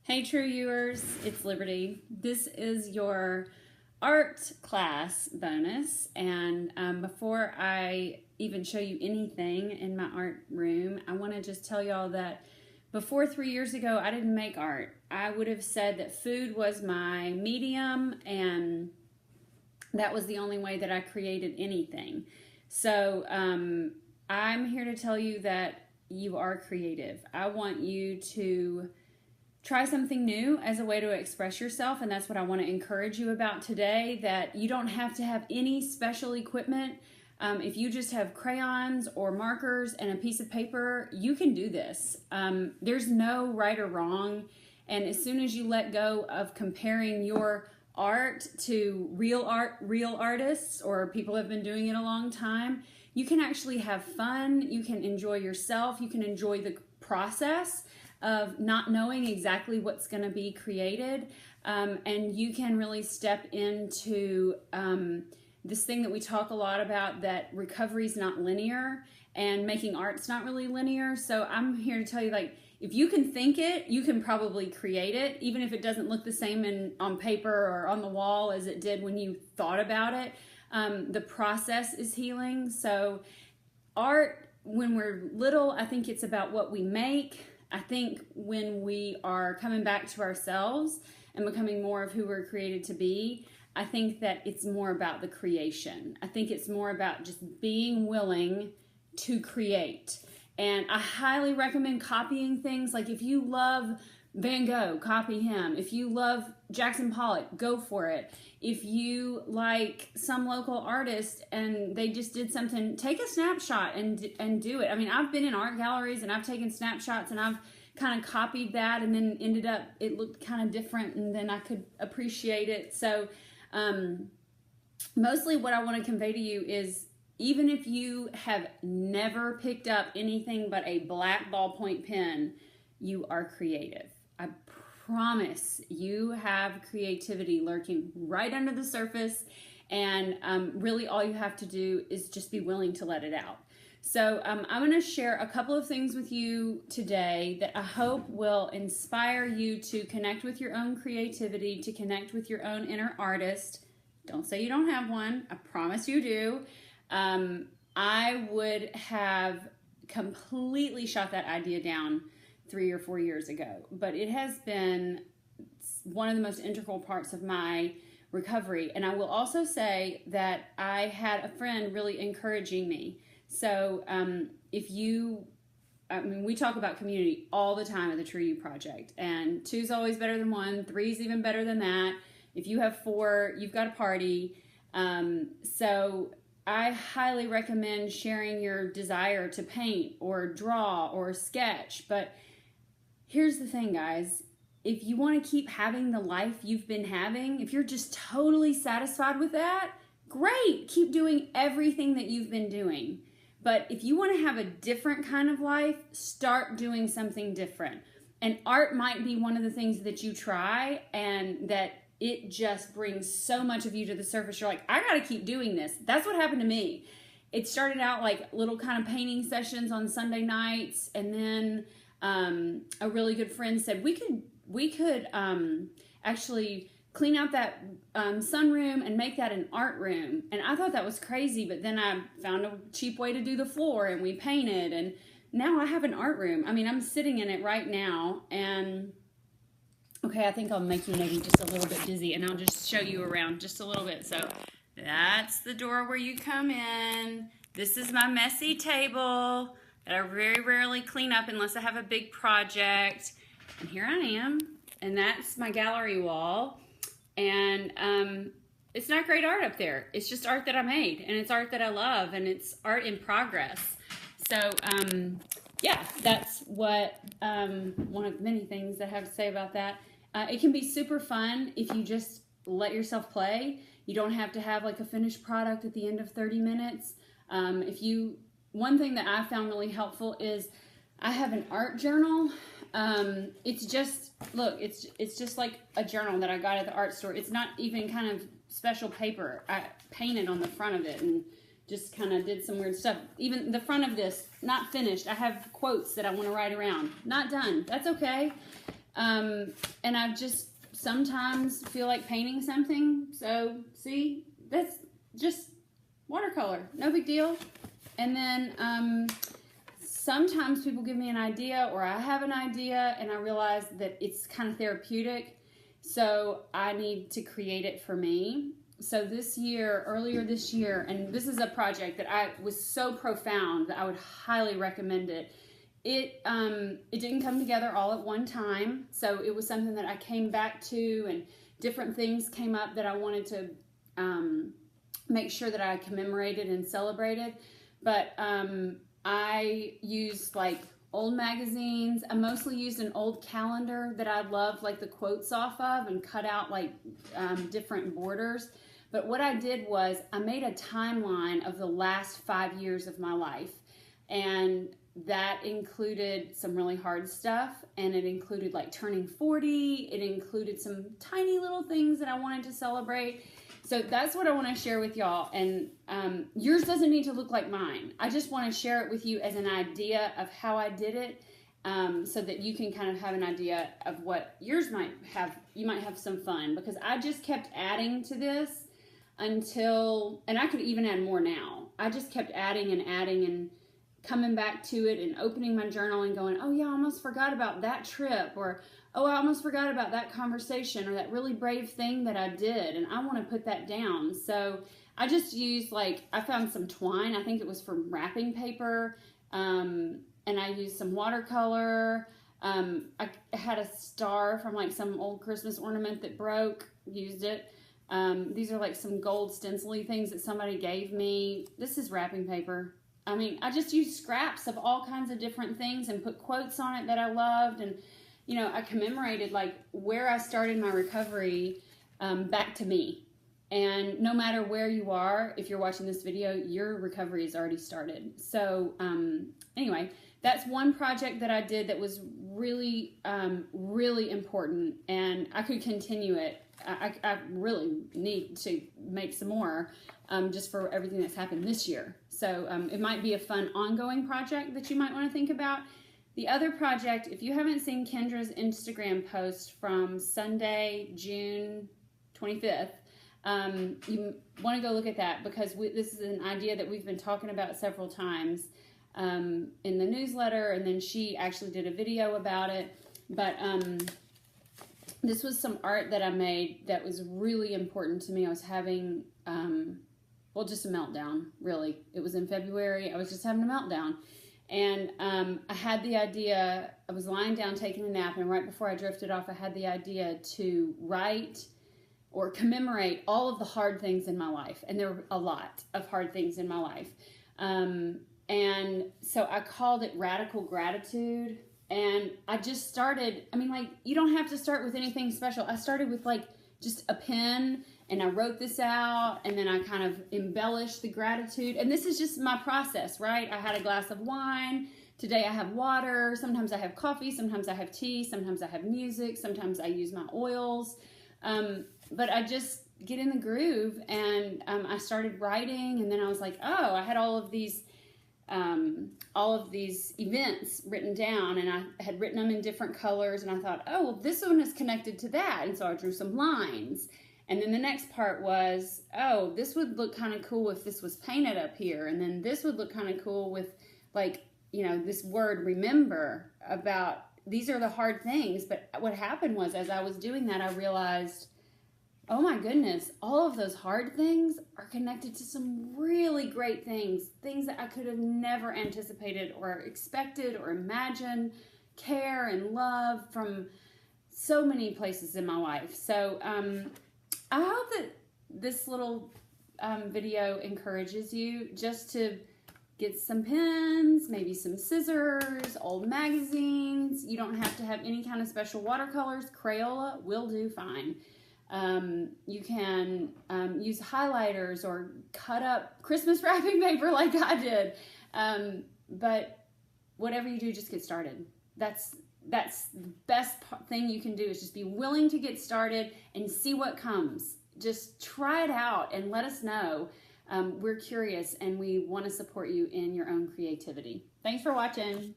Hey True Viewers, it's Liberty. This is your art class bonus, and before I even show you anything in my art room, I want to just tell y'all that before 3 years ago, I didn't make art. I would have said that food was my medium, and that was the only way that I created anything. So I'm here to tell you that you are creative. I want you to try something new as a way to express yourself, and that's what I want to encourage you about today, that you don't have to have any special equipment. If you just have crayons or markers and a piece of paper, you can do this. There's no right or wrong, and as soon as you let go of comparing your art to real artists or people who have been doing it a long time, you can actually have fun, you can enjoy yourself, you can enjoy the process of not knowing exactly what's going to be created, and you can really step into this thing that we talk a lot about, that recovery is not linear and making art's not really linear. So I'm here to tell you, like, if you can think it, you can probably create it, even if it doesn't look the same on paper or on the wall as it did when you thought about it. The process is healing. So art, when we're little, I think it's about what we make. I think when we are coming back to ourselves and becoming more of who we're created to be, I think that it's more about the creation. I think it's more about just being willing to create. And I highly recommend copying things. Like, if you love Van Gogh, copy him. If you love Jackson Pollock, go for it. If you like some local artist and they just did something, take a snapshot and do it. I mean, I've been in art galleries and I've taken snapshots and I've kind of copied that, and then ended up, it looked kind of different, and then I could appreciate it. So mostly what I want to convey to you is, even if you have never picked up anything but a black ballpoint pen, you are creative. I promise you have creativity lurking right under the surface, and really all you have to do is just be willing to let it out. So I'm going to share a couple of things with you today that I hope will inspire you to connect with your own creativity, to connect with your own inner artist. Don't say you don't have one. I promise you do. I would have completely shot that idea down 3 or 4 years ago, but it has been one of the most integral parts of my recovery. And I will also say that I had a friend really encouraging me. So we talk about community all the time at the True You Project, and 2's always better than 1, 3's even better than that. If you have 4, you've got a party. So I highly recommend sharing your desire to paint or draw or sketch. But here's the thing, guys. If you want to keep having the life you've been having, if you're just totally satisfied with that, great. Keep doing everything that you've been doing. But if you want to have a different kind of life, start doing something different. And art might be one of the things that you try, and that it just brings so much of you to the surface. You're like, I got to keep doing this. That's what happened to me. It started out like little kind of painting sessions on Sunday nights, and then a really good friend said we could actually clean out that sunroom and make that an art room. And I thought that was crazy, but then I found a cheap way to do the floor, and we painted, and now I have an art room. I mean, I'm sitting in it right now, and okay, I think I'll make you maybe just a little bit dizzy, and I'll just show you around just a little bit. So that's the door where you come in. This is my messy table that I very rarely clean up unless I have a big project. And here I am, and that's my gallery wall. And it's not great art up there. It's just art that I made, and it's art that I love, and it's art in progress. So yeah, that's what one of many things that I have to say about that. It can be super fun if you just let yourself play. You don't have to have like a finished product at the end of 30 minutes. One thing that I found really helpful is I have an art journal. It's just like a journal that I got at the art store. It's not even kind of special paper. I painted on the front of it and just kind of did some weird stuff. Even the front of this, not finished. I have quotes that I want to write around. Not done. That's okay. And I just sometimes feel like painting something. So see, that's just watercolor, no big deal. And then sometimes people give me an idea, or I have an idea and I realize that it's kind of therapeutic, so I need to create it for me. So earlier this year, and this is a project that I was so profound that I would highly recommend it. It didn't come together all at one time, so it was something that I came back to, and different things came up that I wanted to make sure that I commemorated and celebrated. But I used like old magazines. I mostly used an old calendar that I loved like the quotes off of, and cut out like different borders. But what I did was I made a timeline of the last 5 years of my life, and that included some really hard stuff, and it included like turning 40. It included some tiny little things that I wanted to celebrate. So that's what I want to share with y'all. And yours doesn't need to look like mine. I just want to share it with you as an idea of how I did it, so that you can kind of have an idea of what yours might have. You might have some fun, because I just kept adding to this until, and I could even add more now. I just kept adding and coming back to it, and opening my journal and going, oh yeah, I almost forgot about that trip, or oh, I almost forgot about that conversation, or that really brave thing that I did, and I want to put that down. So I just used, like, I found some twine. I think it was from wrapping paper, and I used some watercolor. I had a star from like some old Christmas ornament that broke, used it. These are like some gold stencil-y things that somebody gave me. This is wrapping paper. I mean, I just used scraps of all kinds of different things and put quotes on it that I loved. And, you know, I commemorated like where I started my recovery, back to me. And no matter where you are, if you're watching this video, your recovery has already started. So anyway, that's one project that I did that was really, really important. And I could continue it. I really need to make some more, just for everything that's happened this year. So it might be a fun ongoing project that you might want to think about. The other project, if you haven't seen Kendra's Instagram post from Sunday, June 25th, you want to go look at that, because this is an idea that we've been talking about several times in the newsletter, and then she actually did a video about it. But this was some art that I made that was really important to me. I was having, just a meltdown, really. It was in February. I was just having a meltdown. And I had the idea, I was lying down taking a nap, and right before I drifted off, I had the idea to write or commemorate all of the hard things in my life. And there were a lot of hard things in my life. And so I called it Radical Gratitude. And I just started, I mean, like, you don't have to start with anything special. I started with like just a pen, and I wrote this out, and then I kind of embellished the gratitude. And this is just my process, right? I had a glass of wine. Today I have water. Sometimes I have coffee. Sometimes I have tea. Sometimes I have music. Sometimes I use my oils. But I just get in the groove, and I started writing, and then I was like, oh, I had all of these events written down, and I had written them in different colors, and I thought, oh, well, this one is connected to that. And so I drew some lines. And then the next part was, oh, this would look kind of cool if this was painted up here. And then this would look kind of cool with, like, you know, this word remember, about these are the hard things. But what happened was, as I was doing that, I realized, oh my goodness, all of those hard things are connected to some really great things, things that I could have never anticipated or expected or imagined, care and love from so many places in my life. So I hope that this little video encourages you just to get some pens, maybe some scissors, old magazines. You don't have to have any kind of special watercolors. Crayola will do fine. You can use highlighters or cut up Christmas wrapping paper like I did. But whatever you do, just get started. That's the best thing you can do, is just be willing to get started and see what comes. Just try it out and let us know. We're curious, and we want to support you in your own creativity. Thanks for watching.